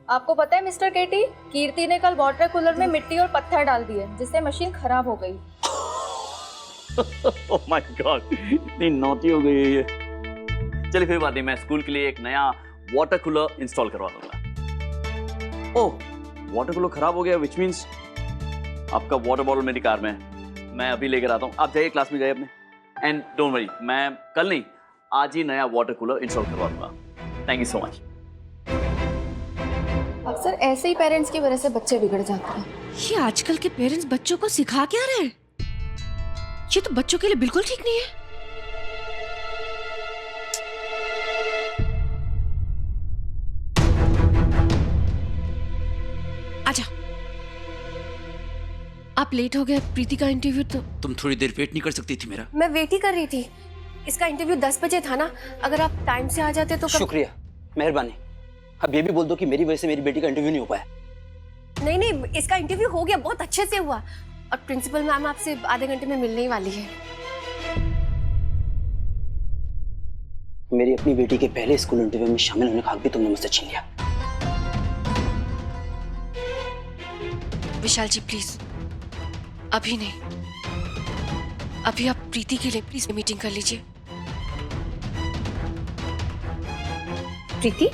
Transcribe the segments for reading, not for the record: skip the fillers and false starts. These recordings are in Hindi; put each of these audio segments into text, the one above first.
आपको पता है मिस्टर केटी, कीर्ति ने कल वाटर कूलर में मिट्टी और पत्थर डाल दिए जिससे मशीन खराब हो गई। ओह माय गॉड, इतनी नॉटी हो गई है ये। चलिए कोई बात नहीं, मैं स्कूल के लिए एक नया वाटर कूलर इंस्टॉल करवा दूंगा। ओह, वाटर कूलर खराब हो गया, विच मीन्स आपका वाटर बॉटल मेरी कार में है। मैं अभी लेकर आता हूँ, आप जाइए क्लास में जाइए अपने। एंड डोंट वरी, मैं कल नहीं आज ही नया वाटर कूलर इंस्टॉल करवा दूंगा। Thank you so much. अक्सर ऐसे ही पेरेंट्स की वजह से बच्चे बिगड़ जाते हैं। ये आजकल के पेरेंट्स बच्चों को सिखा क्या रहे हैं? ये तो बच्चों के लिए बिल्कुल ठीक नहीं है। आजा, आप लेट हो गए। प्रीति का इंटरव्यू तो तुम थोड़ी देर वेट नहीं कर सकती थी मेरा? मैं वेट ही कर रही थी। इसका इंटरव्यू 10 बजे था ना, अगर आप टाइम से आ जाते तो शुक्रिया, मेहरबानी। अब ये भी बोल दो कि मेरी वजह से मेरी बेटी का इंटरव्यू नहीं हो पाया। नहीं, इसका इंटरव्यू हो गया, बहुत अच्छे से हुआ। और प्रिंसिपल मैम आपसे आधे घंटे में मिलने ही वाली है। मेरी अपनी बेटी के पहले स्कूल इंटरव्यू में शामिल होने का हक भी तुमने मुझसे छीन लिया। विशाल जी प्लीज, अभी नहीं, अभी आप प्रीति के लिए प्लीज मीटिंग कर लीजिए। प्रीति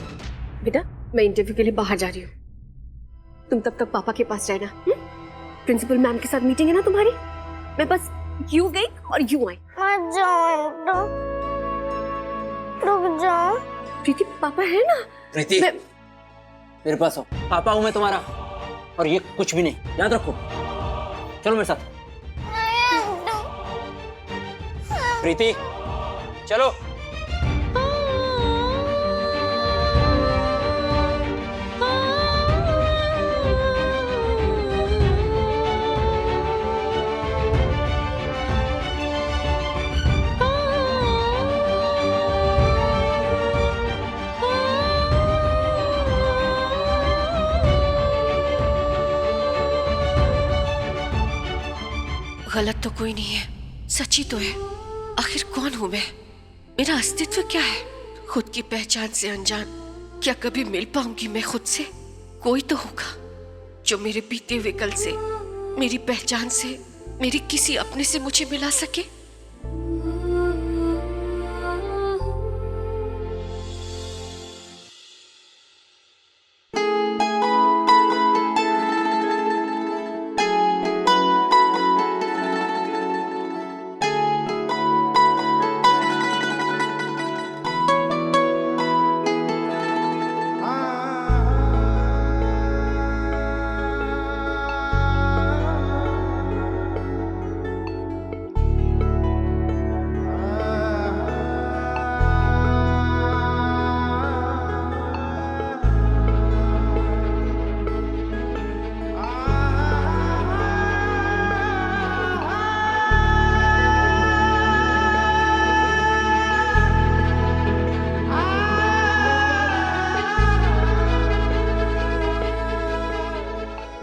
बेटा, मैं इंटरव्यू के लिए बाहर जा रही हूँ, तुम तब तक पापा के पास रहना। प्रिंसिपल मैम के साथ मीटिंग है ना तुम्हारी। मैं बस यूं गई और यूं आई। रुक जाओ। प्रीति पापा है ना। प्रीति मेरे पास आओ, पापा हूं मैं तुम्हारा, और ये कुछ भी नहीं, याद रखो। चलो मेरे साथ। प्रीति चलो। गलत तो कोई नहीं है, सच्ची तो है। आखिर कौन हूं मैं? मेरा अस्तित्व क्या है? खुद की पहचान से अनजान, क्या कभी मिल पाऊंगी मैं खुद से? कोई तो होगा जो मेरे बीते हुए कल से, मेरी पहचान से, मेरी किसी अपने से मुझे मिला सके।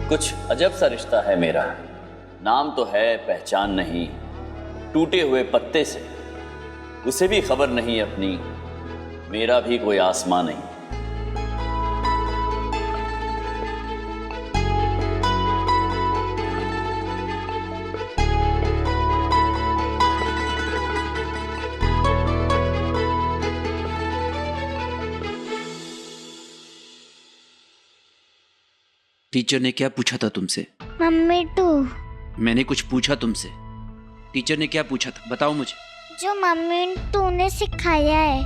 कुछ अजब सा रिश्ता है मेरा, नाम तो है पहचान नहीं, टूटे हुए पत्ते से उसे भी खबर नहीं अपनी, मेरा भी कोई आसमां नहीं। टीचर ने क्या पूछा था तुमसे? Mummy too. मैंने कुछ पूछा तुमसे? टीचर ने क्या पूछा था, बताओ मुझे। जो मम्मी टू ने सिखाया है।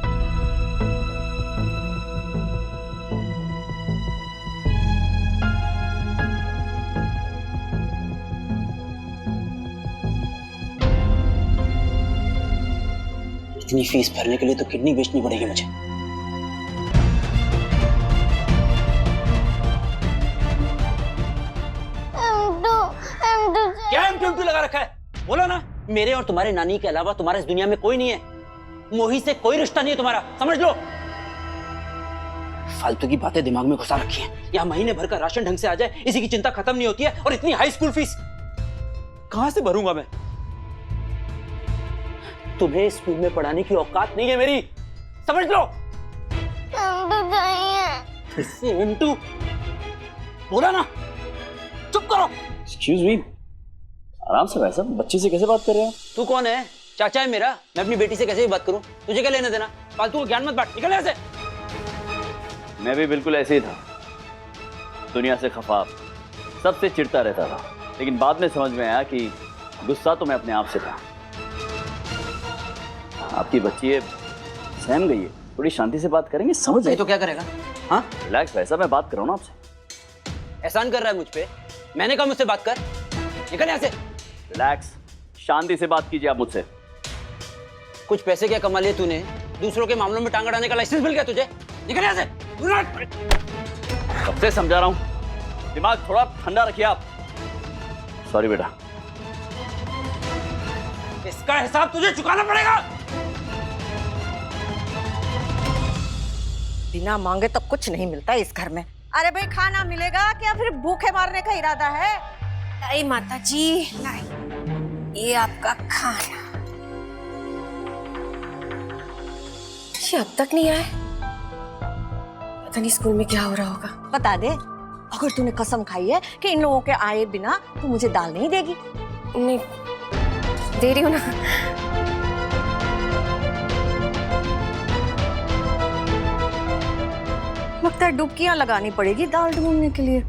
इतनी फीस भरने के लिए तो किडनी बेचनी पड़ेगी मुझे। क्या M2 लगा रखा है? बोलो ना। मेरे और तुम्हारे नानी के अलावा तुम्हारे इस दुनिया में कोई नहीं है। मोही से कोई रिश्ता नहीं है तुम्हारा, समझ लो। फालतू की बातें दिमाग में घुसा रखी हैं। यहाँ महीने भर का राशन ढंग से आ जाए इसी की चिंता खत्म नहीं होती है, और इतनी हाई स्कूल फीस कहां से भरूंगा मैं? तुम्हें स्कूल में पढ़ाने की औकात नहीं है मेरी, समझ लो। हम तो जाइए। M2 बोला ना, चुप करो। एक्सक्यूज मी, आराम से भाई साहब, बच्ची से कैसे बात कर रहे हो? तू कौन है? चाचा है मेरा, मैं अपनी बेटी से कैसे भी बात करूं? तुझे क्या लेना देना? फालतू का ज्ञान मत बांट, निकल यहाँ से। मैं भी बिल्कुल ऐसे ही था, दुनिया से खफा, सबसे चिढ़ता रहता था, लेकिन बाद में समझ में आया कि गुस्सा तो मैं अपने आप से था। आपकी बच्ची है, सहम गई है, थोड़ी शांति से बात करेंगे, समझ नहीं आए तो क्या करेगा? हाँ, रिलैक्स भाई साहब, मैं बात कर रहा हूँ ना आपसे। एहसान कर रहा है मुझ पे? मैंने कहा मुझसे बात कर, निकल यहाँ से। रिलैक्स, शांति से बात कीजिए आप मुझसे। कुछ पैसे क्या कमा लिए तूने? दूसरों के मामलों में टांग अड़ाने का लाइसेंस मिल गया तुझे? निकल यहाँ से। कब से समझा रहा हूँ, दिमाग थोड़ा ठंडा रखिए आप। सॉरी बेटा। इसका हिसाब तुझे चुकाना पड़ेगा। बिना मांगे तो कुछ नहीं मिलता इस घर में। अरे भाई, खाना मिलेगा क्या फिर भूखे मारने का इरादा है? अरे माता जी, ये आपका खाना। ये अब तक नहीं आए, पता नहीं स्कूल में क्या हो रहा होगा। बता दे, अगर तूने कसम खाई है कि इन लोगों के आए बिना तू मुझे दाल नहीं देगी। नहीं दे रही हूँ ना। लगता है डुबकियां लगानी पड़ेगी दाल ढूंढने के लिए।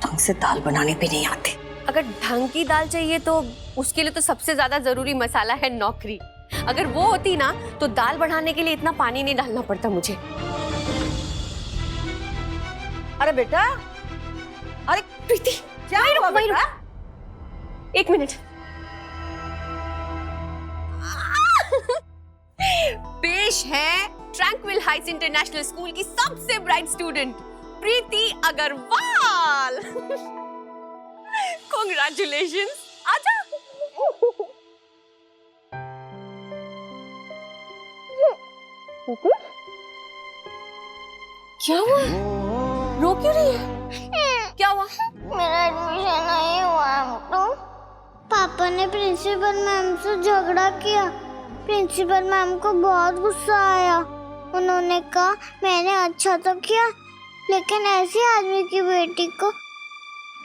ढंग से दाल बनाने भी नहीं आते। अगर ढंग की दाल चाहिए तो उसके लिए तो सबसे ज्यादा जरूरी मसाला है नौकरी। अगर वो होती ना तो दाल बढ़ाने के लिए इतना पानी नहीं डालना पड़ता मुझे। अरे बेटा, अरे प्रीति, क्या हुआ बेटा? एक मिनट। पेश है ट्रैंक्विल हाइट्स इंटरनेशनल स्कूल की सबसे ब्राइट स्टूडेंट प्रीति अग्रवाल। कांग्रेचुलेशंस। आजा। क्या हुआ? रो क्यों रही है? क्या हुआ? मेरा एडमिशन नहीं हुआ हमको। पापा ने प्रिंसिपल मैम से झगड़ा किया। प्रिंसिपल मैम को बहुत गुस्सा आया। उन्होंने कहा मैंने अच्छा तो किया, लेकिन ऐसे आदमी की बेटी को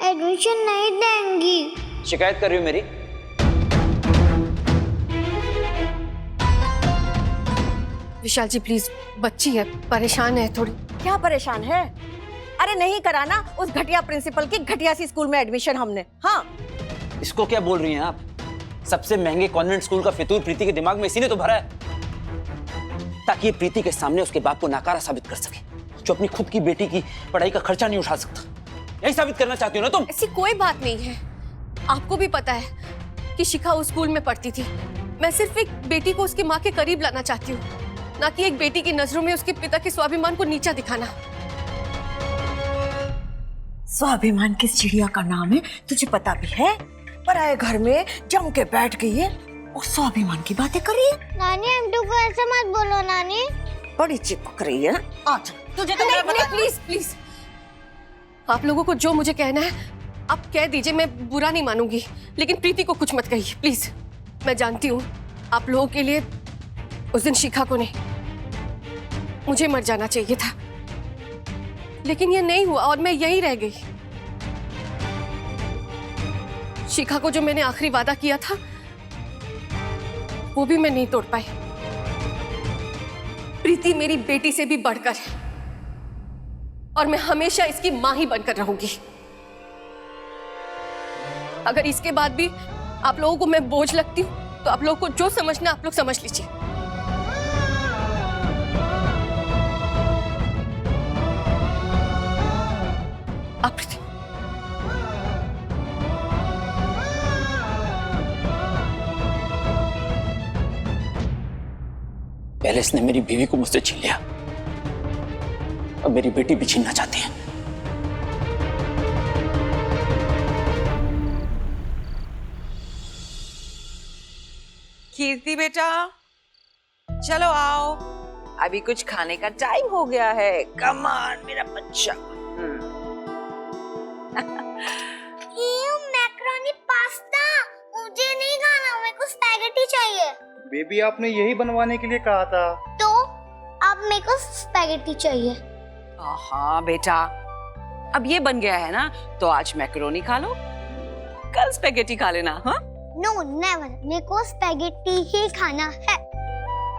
एडमिशन नहीं देंगी। शिकायत कर रही हो मेरी? विशाल जी प्लीज, बच्ची है, परेशान है थोड़ी। क्या परेशान है? अरे नहीं कराना उस घटिया प्रिंसिपल की घटिया सी स्कूल में एडमिशन हमने। हाँ, इसको क्या बोल रही हैं आप? सबसे महंगे कॉन्वेंट स्कूल का फितूर प्रीति के दिमाग में इसी ने तो भरा है, ताकि ये प्रीति के सामने उसके बाप को नाकारा साबित कर सके, जो अपनी खुद की बेटी की पढ़ाई का खर्चा नहीं उठा सकता। यही साबित करना चाहती हो ना तुम? ऐसी कोई बात नहीं है। आपको भी पता है कि शिखा उस स्कूल में पढ़ती थी। मैं सिर्फ एक बेटी को उसकी माँ के करीब लाना चाहती हूँ, ना कि एक बेटी की नजरों में उसके पिता के स्वाभिमान को नीचा दिखाना। स्वाभिमान किस चिड़िया का नाम है तुझे पता भी है? पराये घर में जम के बैठ गई है और स्वाभिमान की बातें कर रही है। नानी, अंटू को ऐसे मत बोलो नानी। बड़ी चिपक रही है। आज तुझे तो मैं बता। प्लीज प्लीज, आप लोगों को जो मुझे कहना है आप कह दीजिए, मैं बुरा नहीं मानूंगी, लेकिन प्रीति को कुछ मत कहिए प्लीज। मैं जानती हूँ आप लोगों के लिए उस दिन शिखा को नहीं, मुझे मर जाना चाहिए था, लेकिन ये नहीं हुआ और मैं यहीं रह गई। शिखा को जो मैंने आखिरी वादा किया था वो भी मैं नहीं तोड़ पाई। प्रीति मेरी बेटी से भी बढ़कर है और मैं हमेशा इसकी मां ही बनकर रहूंगी। अगर इसके बाद भी आप लोगों को मैं बोझ लगती हूं तो आप लोगों को जो समझना आप लोग समझ लीजिए। आप प्रीति, पहले इसने मेरी बीवी को मुझसे छीन लिया, अब मेरी बेटी भी छीनना चाहती है। कीर्ति बेटा, चलो आओ, अभी कुछ खाने का टाइम हो गया है। कम ऑन मेरा बच्चा। मैक्रोनी पास्ता मुझे नहीं खाना, मेरे को स्पैगेटी चाहिए। बेबी, आपने यही बनवाने के लिए कहा था। तो अब मेरे को स्पैगेटी चाहिए। हाँ बेटा, अब ये बन गया है ना, तो आज मैकरोनी खा लो, कल स्पेगेटी खा लेना। हाँ नो नेवर, मेरे को स्पेगेटी ही खाना है।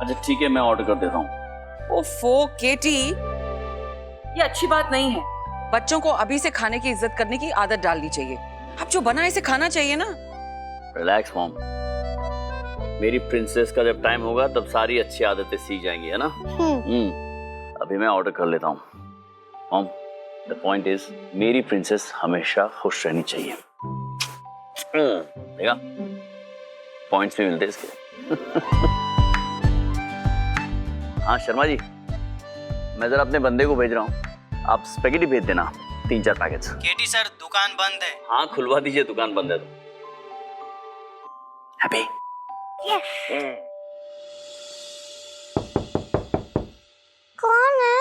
अच्छा ठीक है, मैं ऑर्डर कर देता हूँ। ओफो केटी, ये अच्छी बात नहीं है। बच्चों को अभी से खाने की इज्जत करने की आदत डालनी चाहिए। अब जो बना है इसे खाना चाहिए ना। रिलैक्स मॉम, मेरी प्रिंसेस का जब टाइम होगा तब सारी अच्छी आदतें सीख जाएंगी, है ना। अभी मैं ऑर्डर कर लेता हूँ। मॉम, द पॉइंट इज मेरी प्रिंसेस हमेशा खुश रहनी चाहिए। देखा, पॉइंट्स भी मिलते इसके। हाँ शर्मा जी, मैं जरा अपने बंदे को भेज रहा हूँ, आप स्पेगेटी भेज देना 3-4 पैकेट्स। केटी सर, दुकान बंद है। हाँ खुलवा दीजिए, दुकान बंद है तो। हैप्पी? कौन है?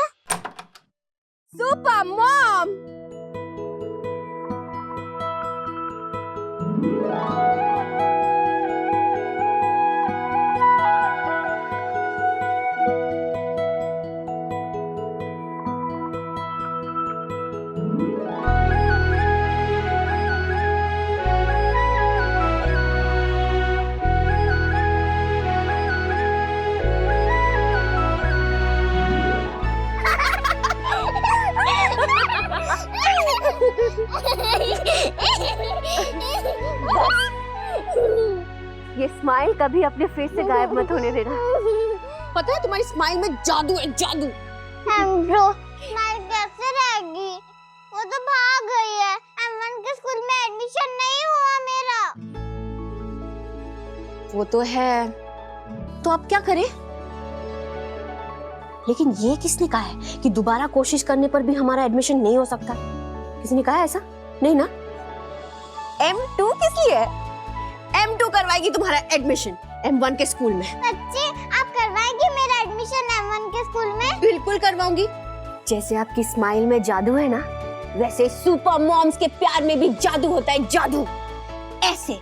Super mom. ये स्माइल कभी अपने फेस से गायब मत होने देना। पता है तुम्हारी स्माइल में जादू है, जादू। ब्रो, स्माइल कैसे रहेगी? वो तो भाग गई है। M1 के स्कूल में एडमिशन नहीं हुआ मेरा। वो तो है, तो अब क्या करें? लेकिन ये किसने कहा है कि दोबारा कोशिश करने पर भी हमारा एडमिशन नहीं हो सकता? किसी ने कहा है ऐसा? नहीं ना? M2 किस लिए है? M2 करवाएगी तुम्हारा एडमिशन M1 के स्कूल में। सच्ची? आप करवाएंगी मेरा एडमिशन M1 के स्कूल में? बिल्कुल करवाऊंगी। जैसे आपकी स्माइल में जादू है ना, वैसे सुपर मॉम्स के प्यार में भी जादू होता है, जादू। ऐसे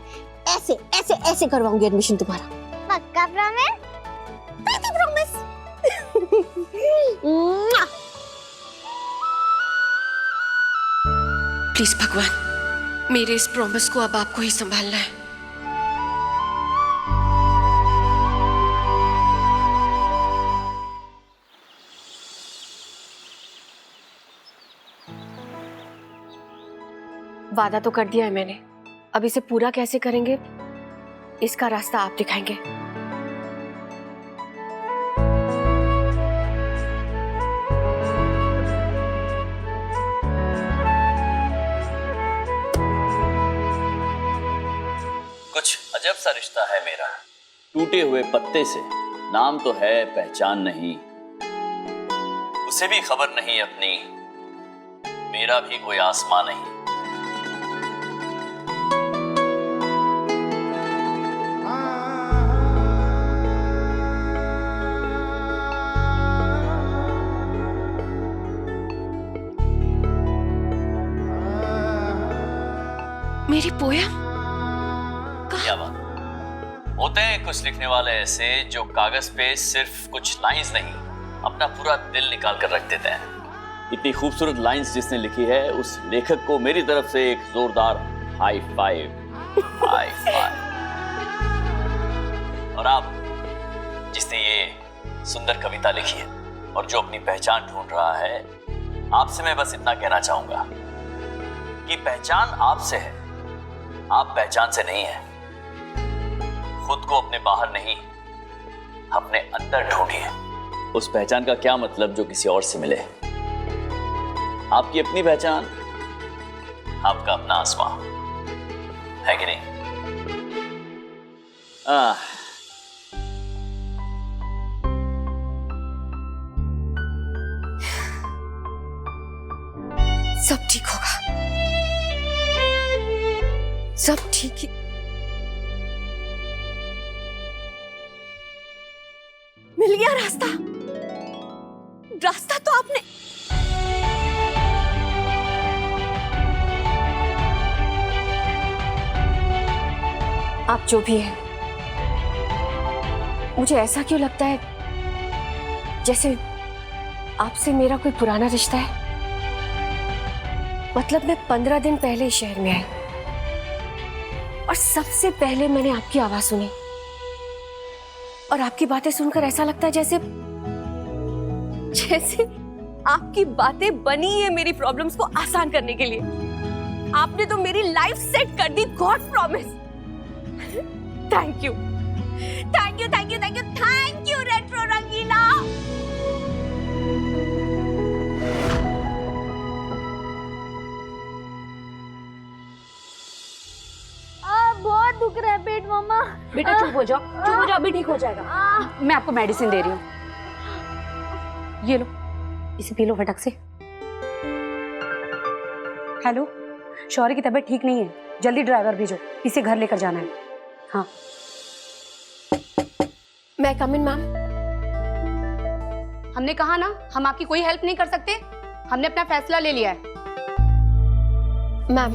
ऐसे ऐसे ऐसे करवाऊंगी एडमिशन तुम्हारा। पक्का प्रॉमिस? पक्का प्रॉमिस। प्लीज भगवान, मेरे इस प्रॉमिस को अब आपको ही संभालना है। वादा तो कर दिया है मैंने, अब इसे पूरा कैसे करेंगे इसका रास्ता आप दिखाएंगे। कुछ अजब सा रिश्ता है मेरा, टूटे हुए पत्ते से। नाम तो है, पहचान नहीं, उसे भी खबर नहीं अपनी, मेरा भी कोई आसमां नहीं। मेरी पोयम क्या बात, होते हैं कुछ लिखने वाले ऐसे जो कागज पे सिर्फ कुछ लाइंस नहीं, अपना पूरा दिल निकाल कर रख देते हैं। इतनी खूबसूरत लाइंस जिसने लिखी है, उस लेखक को मेरी तरफ से एक जोरदार हाई फाइव। High five. और आप जिसने ये सुंदर कविता लिखी है और जो अपनी पहचान ढूंढ रहा है, आपसे मैं बस इतना कहना चाहूंगा कि पहचान आपसे है, आप पहचान से नहीं है। खुद को अपने बाहर नहीं, अपने अंदर ढूंढिए। उस पहचान का क्या मतलब जो किसी और से मिले। आपकी अपनी पहचान, आपका अपना आसमां, है कि नहीं? सब ठीक होगा, सब ठीक ही। मिल गया रास्ता, रास्ता तो आपने। आप जो भी हैं, मुझे ऐसा क्यों लगता है जैसे आपसे मेरा कोई पुराना रिश्ता है। मतलब मैं 15 दिन पहले इस शहर में आई और सबसे पहले मैंने आपकी आवाज सुनी और आपकी बातें सुनकर ऐसा लगता है जैसे आपकी बातें बनी है मेरी प्रॉब्लम्स को आसान करने के लिए। आपने तो मेरी लाइफ सेट कर दी, God promise. Thank you thank you thank you thank you thank you retro Rangeela. बहुत दुख रहा है पेट मम्मा। बेटा चुप हो जाओ, अभी ठीक हो जाएगा। मैं आपको मेडिसिन दे रही हूँ, ये लो, इसे पी लो फटक से। हेलो, शौर्य की तबीयत ठीक नहीं है, जल्दी ड्राइवर भेजो, इसे घर लेकर जाना है। हाँ मैं कम इन मैम। हमने कहा ना, हम आपकी कोई हेल्प नहीं कर सकते, हमने अपना फैसला ले लिया है। मैम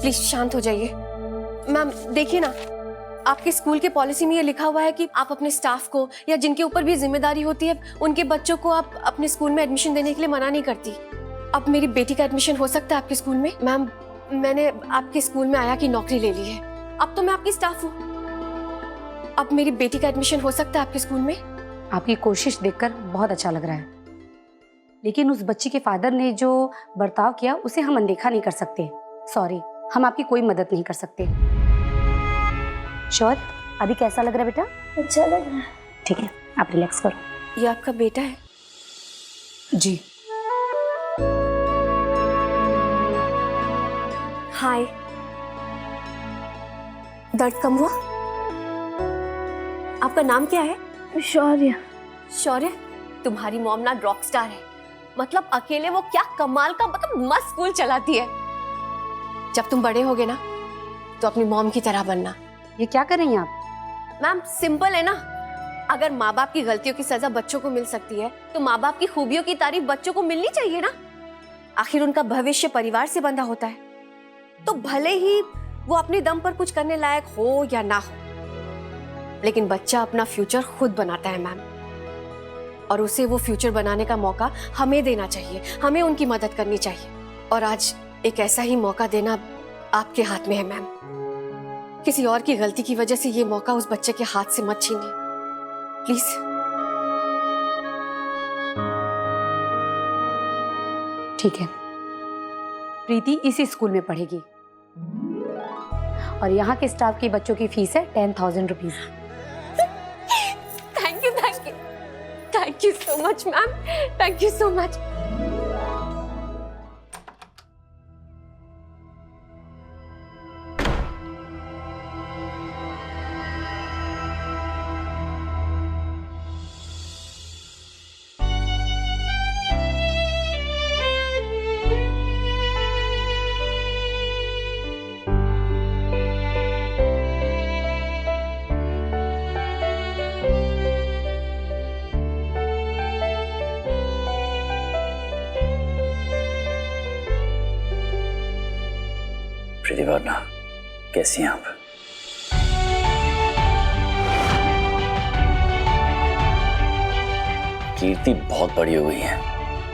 प्लीज शांत हो जाइए। मैम देखिए ना, आपके स्कूल के पॉलिसी में ये लिखा हुआ है कि आप अपने स्टाफ को या जिनके ऊपर भी जिम्मेदारी होती है उनके बच्चों को आप अपने स्कूल में एडमिशन देने के लिए मना नहीं करती। अब मेरी बेटी का एडमिशन हो सकता है आपके स्कूल में? मैम मैंने आपके स्कूल में आया की नौकरी ले ली है, अब तो मैं आपकी स्टाफ हूँ। अब मेरी बेटी का एडमिशन हो सकता है आपके स्कूल में? आपकी कोशिश देखकर बहुत अच्छा लग रहा है, लेकिन उस बच्ची के फादर ने जो बर्ताव किया उसे हम अनदेखा नहीं कर सकते। सॉरी, हम आपकी कोई मदद नहीं कर सकते। शौर्य, अभी कैसा लग रहा है बेटा? अच्छा लग रहा है। ठीक है, आप रिलैक्स करो। ये आपका बेटा है? जी। हाय, दर्द कम हुआ? आपका नाम क्या है? शौर्य। शौर्य, तुम्हारी मॉम ना रॉक स्टार है, मतलब अकेले वो क्या कमाल का मतलब मस्त स्कूल चलाती है। जब तुम बड़े होगे ना तो अपनी मॉम की तरह बनना। ये क्या कर रही हैं आप? मैम सिंपल है ना, अगर माँ बाप की गलतियों की सजा बच्चों को मिल सकती है तो माँ बाप की खूबियों की तारीफ बच्चों को मिलनी चाहिए ना। आखिर उनका भविष्य परिवार से बंधा होता है, तो भले ही वो अपने दम पर कुछ करने लायक हो या ना हो, लेकिन बच्चा अपना फ्यूचर खुद बनाता है मैम, और उसे वो फ्यूचर बनाने का मौका हमें देना चाहिए, हमें उनकी मदद करनी चाहिए। और आज एक ऐसा ही मौका देना आपके हाथ में है मैम। किसी और की गलती की वजह से ये मौका उस बच्चे के हाथ से मत छीनिए प्लीज। ठीक है, प्रीति इसी स्कूल में पढ़ेगी और यहाँ के स्टाफ के बच्चों की फीस है 10,000 rupees. Thank you thank you thank you so much ma'am, thank you so much. प्रतिभावना, कैसी हैं आप? कीर्ति बहुत बड़ी हो गई है,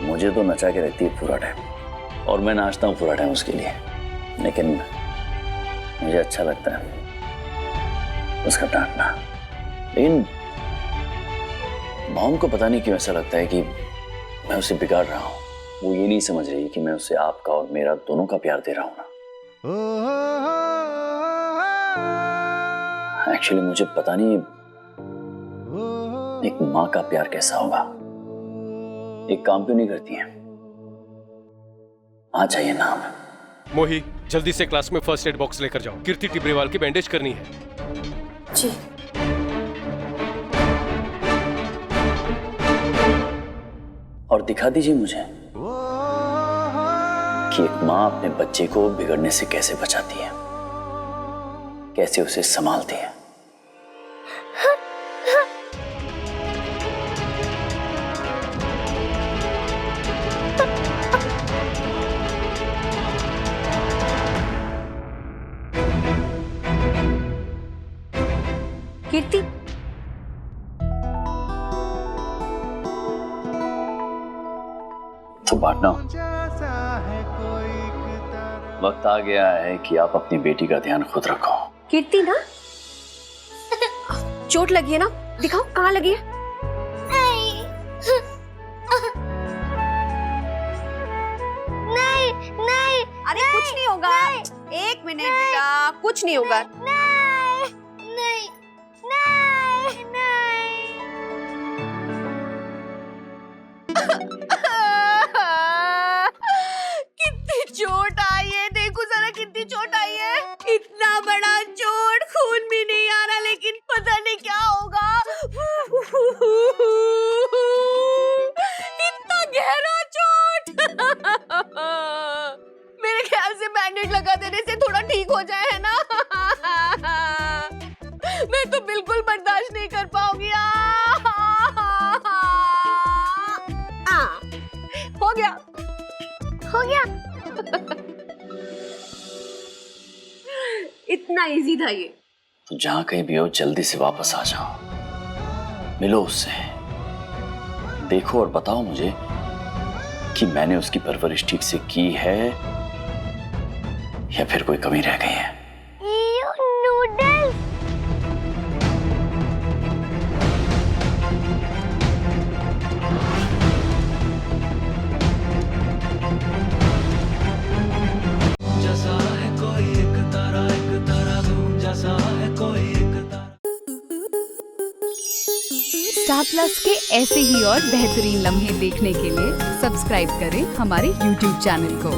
मुझे तो नचा के रखती है पूरा टाइम और मैं नाचता हूँ पूरा टाइम उसके लिए, लेकिन मुझे अच्छा लगता है उसका डांटना। लेकिन मॉम को पता नहीं क्यों ऐसा लगता है कि मैं उसे बिगाड़ रहा हूँ। वो ये नहीं समझ रही कि मैं उसे आपका और मेरा दोनों का प्यार दे रहा हूँ ना। एक्चुअली मुझे पता नहीं एक माँ का प्यार कैसा होगा। एक काम क्यों नहीं करती है? आ जाइए नाम। मोही, जल्दी से क्लास में फर्स्ट एड बॉक्स लेकर जाओ, कीर्ति टिब्रेवाल की बैंडेज करनी है। जी। और दिखा दीजिए मुझे कि एक माँ अपने बच्चे को बिगड़ने से कैसे बचाती है, कैसे उसे संभालती है। कीर्ति, तो बांटना वक्त आ गया है कि आप अपनी बेटी का ध्यान खुद रखो। कीर्ति ना, चोट लगी है ना, दिखाओ कहाँ लगी है। नहीं नहीं, अरे कुछ नहीं होगा, एक मिनट बेटा, कुछ नहीं होगा। नहीं नहीं नहीं नहीं। कितनी चोट आई है, देखो जरा कितनी चोट आई है। इतना बड़ा चोट, खून भी नहीं आ रहा, लेकिन पता नहीं क्या होगा। इतना गहरा चोट। मेरे ख्याल से बैंडेज लगा देने से थोड़ा ठीक हो जाए, है ना। मैं तो बिल्कुल बर्दाश्त नहीं कर पाऊंगी। हो गया, हो गया। इतना इजी था ये। तो जहां कहीं भी हो जल्दी से वापस आ जाओ, मिलो उससे, देखो और बताओ मुझे कि मैंने उसकी परवरिश ठीक से की है या फिर कोई कमी रह गई है। नूडल्स। स्टार प्लस के ऐसे ही और बेहतरीन लम्हे देखने के लिए सब्सक्राइब करें हमारे YouTube चैनल को।